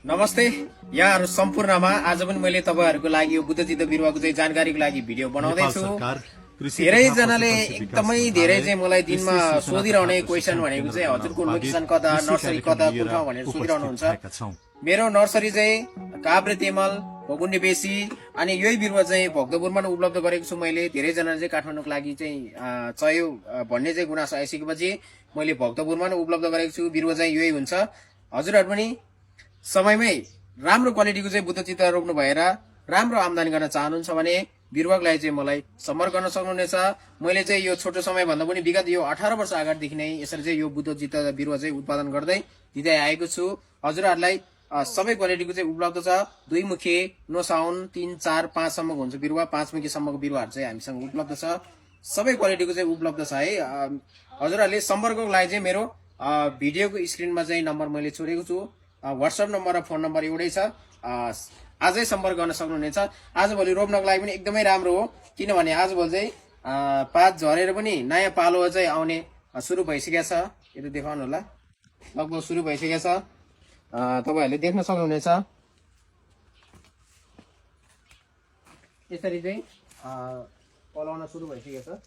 नमस्ते यहाँहरु सम्पूर्णमा आज पनि मैले तपाईहरुको लागि यो बुद्धचित्त बिरुवाको चाहिँ जानकारीको लागि भिडियो बनाउँदै छु। धेरै जनाले एकदमै धेरै चाहिँ मलाई दिनमा सोधिरहने क्वेशन भनेको चाहिँ हजुरको लोकेसन कता, नर्सरी कता, कुन ठाउँ भनेर सोधिरहनुहुन्छ। मेरो नर्सरी चाहिँ काभ्रे तेमल, भगुन्डे बेसी अनि यही बिरुवा चाहिँ भक्तपुरमा उपलब्ध गरेको छु मैले। धेरै जनाले चाहिँ काठमाडौँको लागि चाहिँ चाहियो भन्ने चाहिँ गुनासो आइसकेपछि मैले भक्तपुरमा उपलब्ध गरेको छु। बिरुवा चाहिँ यही हुन्छ। हजुरहरु पनि समयमै राम्रो क्वालिटीको चाहिँ बुद्धचित्त रोप्नु भएर राम्रो आम्दानी गर्न चाहनुहुन्छ भने बिरुवाको लागि चाहिँ मलाई सम्पर्क गर्न सक्नुहुनेछ। मैले चाहिँ यो छोटो समय भन्दा पनि विगत यो 18 वर्ष अगाडिदेखि नै यसरी चाहिँ यो बुद्धचित्त बिरुवा चाहिँ उत्पादन गर्दै दिँदै आएको छु। हजुरहरुलाई सबै क्वालिटीको चाहिँ उपलब्ध छ। 2 मुखे, नो साउन्ड, 3, 4, 5 सम्मको हुन्छ बिरुवा। 5 मुखे सम्मको बिरुवाहरु चाहिँ हामीसँग उपलब्ध छ। सबै क्वालिटीको चाहिँ उपलब्ध छ है। हजुरहरुले सम्पर्कको लागि चाहिँ मेरो भिडियोको स्क्रिनमा चाहिँ नम्बर मैले छोडेको छु। व्हाट्सएप नम्बर र फोन नम्बर एउटै छ। आजै सम्पर्क गर्न सक्नुहुनेछ। आजभोलि रोप्नको लागि पनि एकदमै राम्रो हो, किनभने आजभोलि चाहिँ पात झरेर पनि नयाँ पालो चाहिँ आउने सुरु भइसकेको छ। यो त देखाउनु होला, लगभग सुरु भइसकेको छ। तपाईहरुले देख्न सक्नुहुनेछ। यसरी चाहिँ पलाउन सुरु भइसकेको छ।